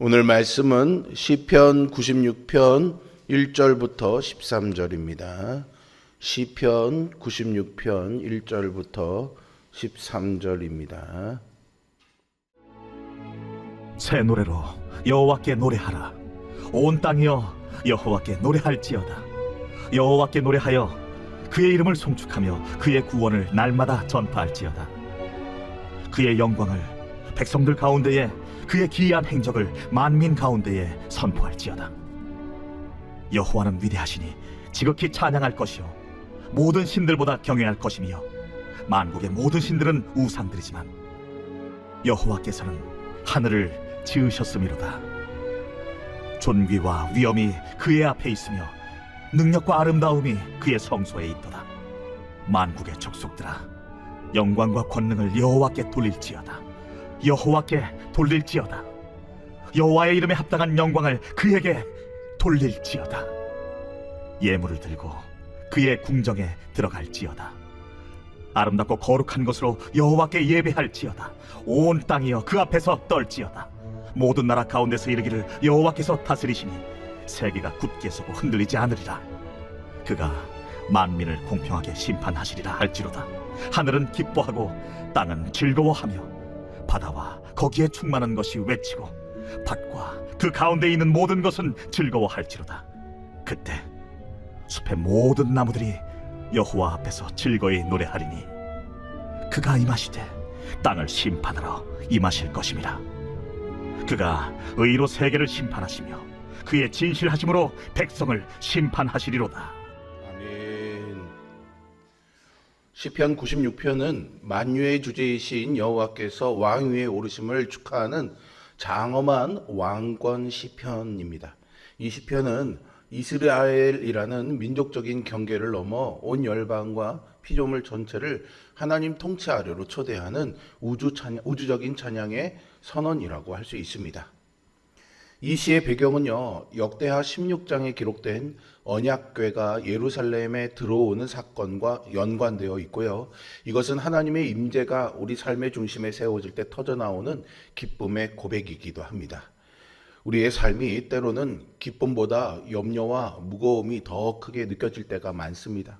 오늘 말씀은 시편 96편 1절부터 13절입니다. 시편 96편 1절부터 13절입니다. 새 노래로 여호와께 노래하라. 온 땅이여 여호와께 노래할지어다. 여호와께 노래하여 그의 이름을 송축하며 그의 구원을 날마다 전파할지어다. 그의 영광을 백성들 가운데에, 그의 기이한 행적을 만민 가운데에 선포할지어다. 여호와는 위대하시니 지극히 찬양할 것이요 모든 신들보다 경외할 것이며 만국의 모든 신들은 우상들이지만 여호와께서는 하늘을 지으셨음이로다. 존귀와 위엄이 그의 앞에 있으며 능력과 아름다움이 그의 성소에 있도다. 만국의 족속들아, 영광과 권능을 여호와께 돌릴지어다. 여호와께 돌릴지어다. 여호와의 이름에 합당한 영광을 그에게 돌릴지어다. 예물을 들고 그의 궁정에 들어갈지어다. 아름답고 거룩한 것으로 여호와께 예배할지어다. 온 땅이여 그 앞에서 떨지어다. 모든 나라 가운데서 이르기를 여호와께서 다스리시니 세계가 굳게 서고 흔들리지 않으리라. 그가 만민을 공평하게 심판하시리라 할지로다. 하늘은 기뻐하고 땅은 즐거워하며 바다와 거기에 충만한 것이 외치고 밭과 그 가운데 있는 모든 것은 즐거워할지로다. 그때 숲의 모든 나무들이 여호와 앞에서 즐거이 노래하리니 그가 임하시되 땅을 심판하러 임하실 것임이라. 그가 의로 세계를 심판하시며 그의 진실하심으로 백성을 심판하시리로다. 아멘. 시편 96편은 만유의 주제이신 여호와께서 왕 위에 오르심을 축하하는 장엄한 왕권 시편입니다. 이 시편은 이스라엘이라는 민족적인 경계를 넘어 온 열방과 피조물 전체를 하나님 통치 아래로 초대하는 우주적인 찬양의 선언이라고 할 수 있습니다. 이 시의 배경은요, 역대하 16장에 기록된 언약궤가 예루살렘에 들어오는 사건과 연관되어 있고요. 이것은 하나님의 임재가 우리 삶의 중심에 세워질 때 터져나오는 기쁨의 고백이기도 합니다. 우리의 삶이 때로는 기쁨보다 염려와 무거움이 더 크게 느껴질 때가 많습니다.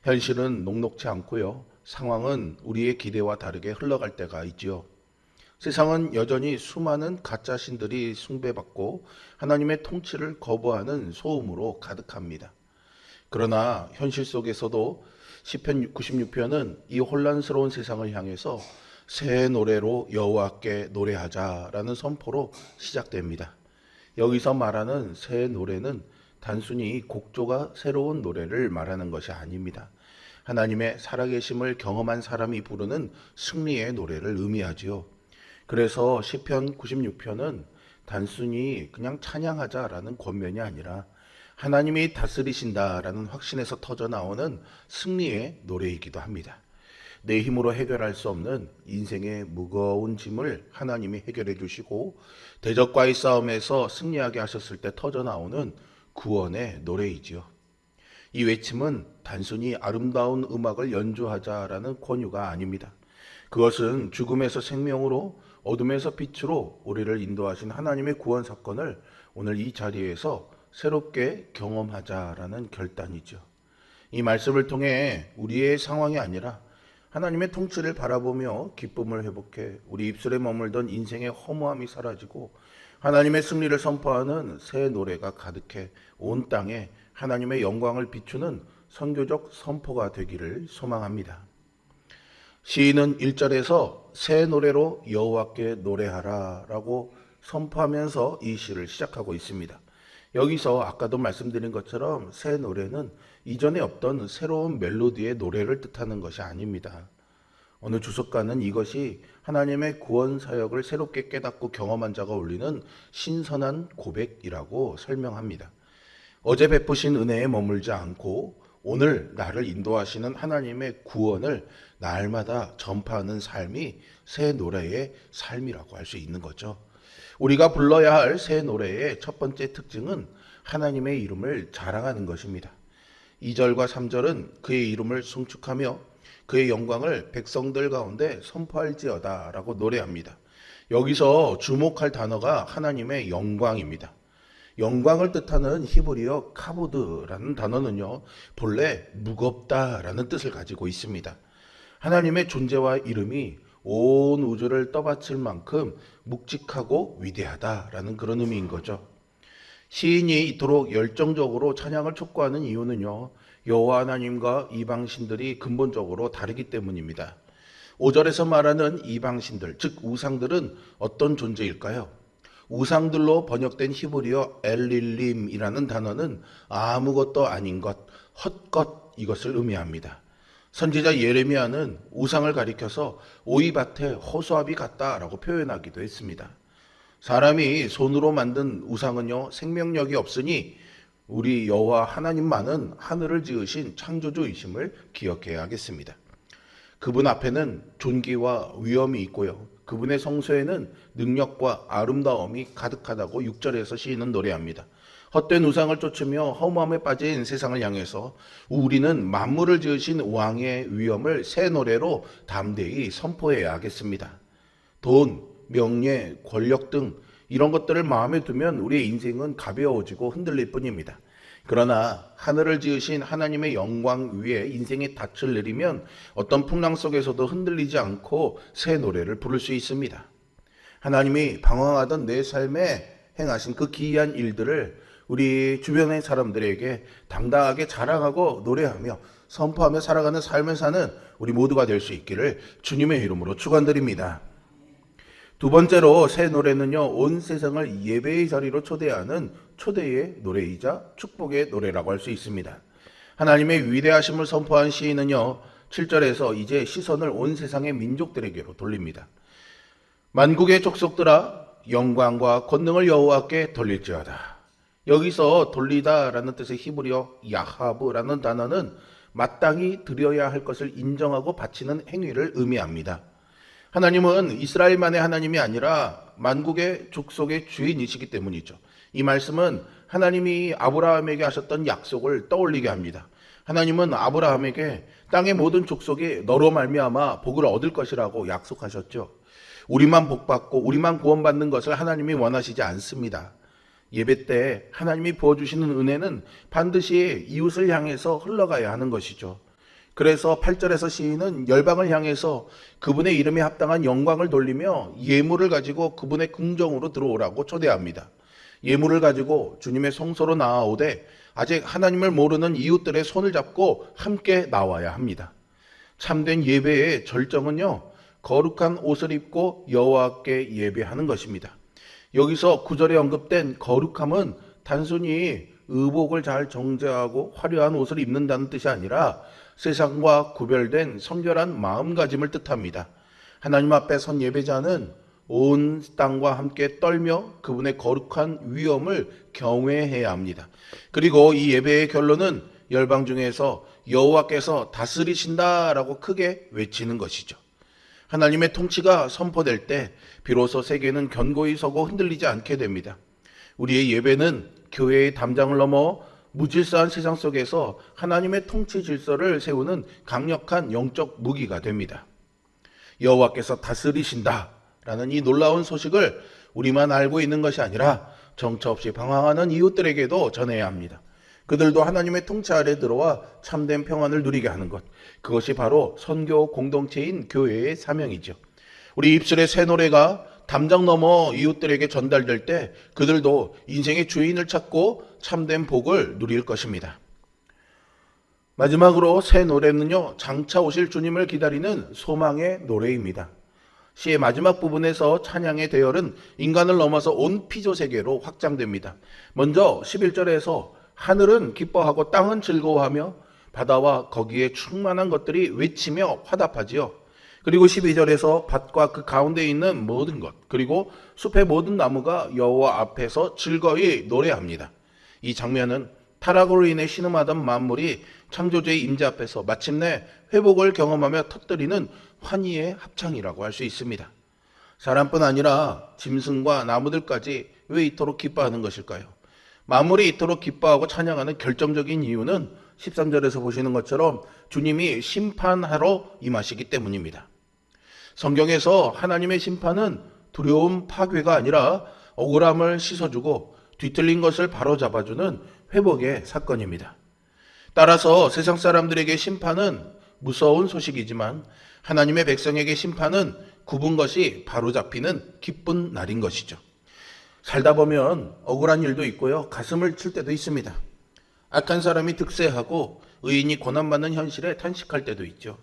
현실은 녹록지 않고요. 상황은 우리의 기대와 다르게 흘러갈 때가 있지요. 세상은 여전히 수많은 가짜 신들이 숭배받고 하나님의 통치를 거부하는 소음으로 가득합니다. 그러나 현실 속에서도 시편 96편은 이 혼란스러운 세상을 향해서 새 노래로 여호와께 노래하자라는 선포로 시작됩니다. 여기서 말하는 새 노래는 단순히 곡조가 새로운 노래를 말하는 것이 아닙니다. 하나님의 살아계심을 경험한 사람이 부르는 승리의 노래를 의미하지요. 그래서 시편 96편은 단순히 그냥 찬양하자라는 권면이 아니라 하나님이 다스리신다라는 확신에서 터져나오는 승리의 노래이기도 합니다. 내 힘으로 해결할 수 없는 인생의 무거운 짐을 하나님이 해결해 주시고 대적과의 싸움에서 승리하게 하셨을 때 터져나오는 구원의 노래이지요. 이 외침은 단순히 아름다운 음악을 연주하자라는 권유가 아닙니다. 그것은 죽음에서 생명으로, 어둠에서 빛으로 우리를 인도하신 하나님의 구원 사건을 오늘 이 자리에서 새롭게 경험하자라는 결단이죠. 이 말씀을 통해 우리의 상황이 아니라 하나님의 통치를 바라보며 기쁨을 회복해 우리 입술에 머물던 인생의 허무함이 사라지고 하나님의 승리를 선포하는 새 노래가 가득해 온 땅에 하나님의 영광을 비추는 선교적 선포가 되기를 소망합니다. 시인은 1절에서 새 노래로 여호와께 노래하라 라고 선포하면서 이 시를 시작하고 있습니다. 여기서 아까도 말씀드린 것처럼 새 노래는 이전에 없던 새로운 멜로디의 노래를 뜻하는 것이 아닙니다. 어느 주석가는 이것이 하나님의 구원 사역을 새롭게 깨닫고 경험한 자가 올리는 신선한 고백이라고 설명합니다. 어제 베푸신 은혜에 머물지 않고 오늘 나를 인도하시는 하나님의 구원을 날마다 전파하는 삶이 새 노래의 삶이라고 할 수 있는 거죠. 우리가 불러야 할 새 노래의 첫 번째 특징은 하나님의 이름을 자랑하는 것입니다. 2절과 3절은 그의 이름을 송축하며 그의 영광을 백성들 가운데 선포할지어다 라고 노래합니다. 여기서 주목할 단어가 하나님의 영광입니다. 영광을 뜻하는 히브리어 카보드라는 단어는요, 본래 무겁다라는 뜻을 가지고 있습니다. 하나님의 존재와 이름이 온 우주를 떠받칠 만큼 묵직하고 위대하다라는 그런 의미인 거죠. 시인이 이토록 열정적으로 찬양을 촉구하는 이유는요, 여호와 하나님과 이방신들이 근본적으로 다르기 때문입니다. 5절에서 말하는 이방신들, 즉 우상들은 어떤 존재일까요? 우상들로 번역된 히브리어 엘릴림이라는 단어는 아무것도 아닌 것, 헛것 이것을 의미합니다. 선지자 예레미야는 우상을 가리켜서 오이밭에 호수아비 같다라고 표현하기도 했습니다. 사람이 손으로 만든 우상은요, 생명력이 없으니 우리 여호와 하나님만은 하늘을 지으신 창조주이심을 기억해야 하겠습니다. 그분 앞에는 존귀와 위엄이 있고요, 그분의 성소에는 능력과 아름다움이 가득하다고 6절에서 시인은 노래합니다. 헛된 우상을 쫓으며 허무함에 빠진 세상을 향해서 우리는 만물을 지으신 왕의 위엄을 새 노래로 담대히 선포해야 하겠습니다. 돈, 명예, 권력 등 이런 것들을 마음에 두면 우리의 인생은 가벼워지고 흔들릴 뿐입니다. 그러나 하늘을 지으신 하나님의 영광 위에 인생의 닻을 내리면 어떤 풍랑 속에서도 흔들리지 않고 새 노래를 부를 수 있습니다. 하나님이 방황하던 내 삶에 행하신 그 기이한 일들을 우리 주변의 사람들에게 당당하게 자랑하고 노래하며 선포하며 살아가는 삶을 사는 우리 모두가 될 수 있기를 주님의 이름으로 축원드립니다. 두 번째로 새 노래는요, 온 세상을 예배의 자리로 초대하는 초대의 노래이자 축복의 노래라고 할 수 있습니다. 하나님의 위대하심을 선포한 시인은요, 7절에서 이제 시선을 온 세상의 민족들에게로 돌립니다. 만국의 족속들아, 영광과 권능을 여호와께 돌릴지어다. 여기서 돌리다라는 뜻의 히브리어 야하브라는 단어는 마땅히 드려야 할 것을 인정하고 바치는 행위를 의미합니다. 하나님은 이스라엘만의 하나님이 아니라 만국의 족속의 주인이시기 때문이죠. 이 말씀은 하나님이 아브라함에게 하셨던 약속을 떠올리게 합니다. 하나님은 아브라함에게 땅의 모든 족속이 너로 말미암아 복을 얻을 것이라고 약속하셨죠. 우리만 복받고 우리만 구원받는 것을 하나님이 원하시지 않습니다. 예배 때 하나님이 부어주시는 은혜는 반드시 이웃을 향해서 흘러가야 하는 것이죠. 그래서 8절에서 시인은 열방을 향해서 그분의 이름에 합당한 영광을 돌리며 예물을 가지고 그분의 궁정으로 들어오라고 초대합니다. 예물을 가지고 주님의 성소로 나아오되 아직 하나님을 모르는 이웃들의 손을 잡고 함께 나와야 합니다. 참된 예배의 절정은요, 거룩한 옷을 입고 여호와께 예배하는 것입니다. 여기서 9절에 언급된 거룩함은 단순히 의복을 잘 정제하고 화려한 옷을 입는다는 뜻이 아니라 세상과 구별된 성결한 마음가짐을 뜻합니다. 하나님 앞에 선 예배자는 온 땅과 함께 떨며 그분의 거룩한 위엄을 경외해야 합니다. 그리고 이 예배의 결론은 열방 중에서 여호와께서 다스리신다라고 크게 외치는 것이죠. 하나님의 통치가 선포될 때 비로소 세계는 견고히 서고 흔들리지 않게 됩니다. 우리의 예배는 교회의 담장을 넘어 무질서한 세상 속에서 하나님의 통치 질서를 세우는 강력한 영적 무기가 됩니다. 여호와께서 다스리신다라는 이 놀라운 소식을 우리만 알고 있는 것이 아니라 정처 없이 방황하는 이웃들에게도 전해야 합니다. 그들도 하나님의 통치 아래 들어와 참된 평안을 누리게 하는 것, 그것이 바로 선교 공동체인 교회의 사명이죠. 우리 입술의 새 노래가 담장 넘어 이웃들에게 전달될 때 그들도 인생의 주인을 찾고 참된 복을 누릴 것입니다. 마지막으로 새 노래는요, 장차 오실 주님을 기다리는 소망의 노래입니다. 시의 마지막 부분에서 찬양의 대열은 인간을 넘어서 온 피조 세계로 확장됩니다. 먼저 11절에서 하늘은 기뻐하고 땅은 즐거워하며 바다와 거기에 충만한 것들이 외치며 화답하지요. 그리고 12절에서 밭과 그 가운데 있는 모든 것, 그리고 숲의 모든 나무가 여호와 앞에서 즐거이 노래합니다. 이 장면은 타락으로 인해 신음하던 만물이 창조주의 임재 앞에서 마침내 회복을 경험하며 터뜨리는 환희의 합창이라고 할 수 있습니다. 사람뿐 아니라 짐승과 나무들까지 왜 이토록 기뻐하는 것일까요? 만물이 이토록 기뻐하고 찬양하는 결정적인 이유는 13절에서 보시는 것처럼 주님이 심판하러 임하시기 때문입니다. 성경에서 하나님의 심판은 두려움 파괴가 아니라 억울함을 씻어주고 뒤틀린 것을 바로잡아주는 회복의 사건입니다. 따라서 세상 사람들에게 심판은 무서운 소식이지만 하나님의 백성에게 심판은 굽은 것이 바로잡히는 기쁜 날인 것이죠. 살다 보면 억울한 일도 있고요. 가슴을 칠 때도 있습니다. 악한 사람이 득세하고 의인이 고난받는 현실에 탄식할 때도 있죠.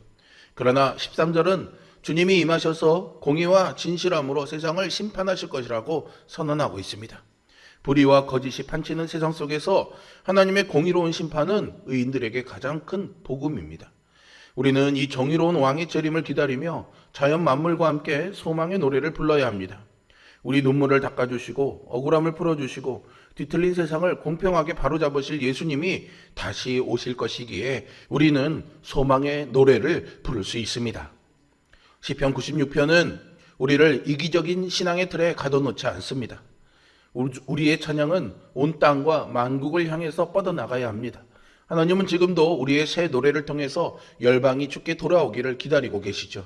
그러나 13절은 주님이 임하셔서 공의와 진실함으로 세상을 심판하실 것이라고 선언하고 있습니다. 불의와 거짓이 판치는 세상 속에서 하나님의 공의로운 심판은 의인들에게 가장 큰 복음입니다. 우리는 이 정의로운 왕의 재림을 기다리며 자연 만물과 함께 소망의 노래를 불러야 합니다. 우리 눈물을 닦아주시고 억울함을 풀어주시고 뒤틀린 세상을 공평하게 바로잡으실 예수님이 다시 오실 것이기에 우리는 소망의 노래를 부를 수 있습니다. 시편 96편은 우리를 이기적인 신앙의 틀에 가둬놓지 않습니다. 우리의 찬양은 온 땅과 만국을 향해서 뻗어나가야 합니다. 하나님은 지금도 우리의 새 노래를 통해서 열방이 주께 돌아오기를 기다리고 계시죠.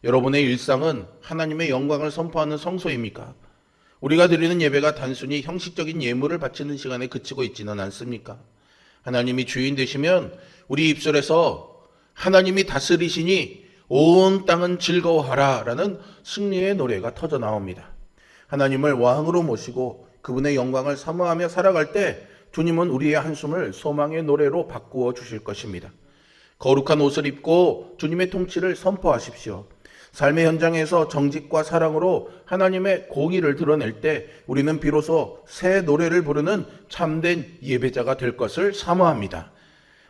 여러분의 일상은 하나님의 영광을 선포하는 성소입니까? 우리가 드리는 예배가 단순히 형식적인 예물을 바치는 시간에 그치고 있지는 않습니까? 하나님이 주인 되시면 우리 입술에서 하나님이 다스리시니 온 땅은 즐거워하라 라는 승리의 노래가 터져 나옵니다. 하나님을 왕으로 모시고 그분의 영광을 사모하며 살아갈 때 주님은 우리의 한숨을 소망의 노래로 바꾸어 주실 것입니다. 거룩한 옷을 입고 주님의 통치를 선포하십시오. 삶의 현장에서 정직과 사랑으로 하나님의 공의를 드러낼 때 우리는 비로소 새 노래를 부르는 참된 예배자가 될 것을 사모합니다.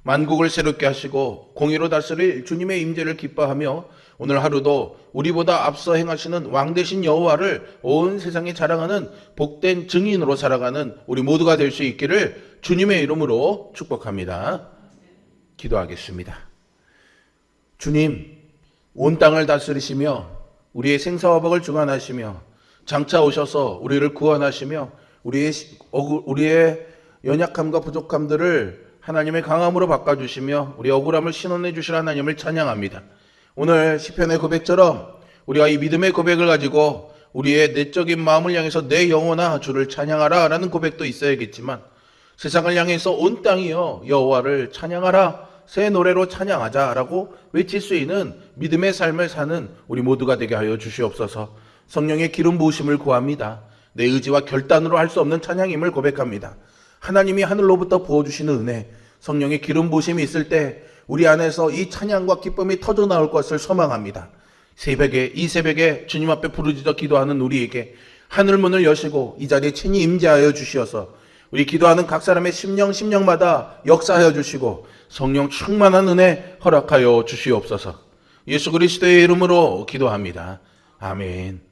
만국을 새롭게 하시고 공의로 다스릴 주님의 임재를 기뻐하며 오늘 하루도 우리보다 앞서 행하시는 왕 되신 여호와를 온 세상에 자랑하는 복된 증인으로 살아가는 우리 모두가 될 수 있기를 주님의 이름으로 축복합니다. 기도하겠습니다. 주님, 온 땅을 다스리시며 우리의 생사화복을 주관하시며 장차 오셔서 우리를 구원하시며 우리의 연약함과 부족함들을 하나님의 강함으로 바꿔주시며 우리 억울함을 신원해 주실 하나님을 찬양합니다. 오늘 시편의 고백처럼 우리가 이 믿음의 고백을 가지고 우리의 내적인 마음을 향해서 내 영혼아 주를 찬양하라 라는 고백도 있어야겠지만 세상을 향해서 온 땅이여 여호와를 찬양하라, 새 노래로 찬양하자라고 외칠 수 있는 믿음의 삶을 사는 우리 모두가 되게 하여 주시옵소서. 성령의 기름 부으심을 구합니다. 내 의지와 결단으로 할 수 없는 찬양임을 고백합니다. 하나님이 하늘로부터 부어주시는 은혜, 성령의 기름 부으심이 있을 때 우리 안에서 이 찬양과 기쁨이 터져 나올 것을 소망합니다. 이 새벽에 주님 앞에 부르짖어 기도하는 우리에게 하늘문을 여시고 이 자리에 친히 임재하여 주시어서 우리 기도하는 각 사람의 심령마다 역사하여 주시고 성령 충만한 은혜 허락하여 주시옵소서. 예수 그리스도의 이름으로 기도합니다. 아멘.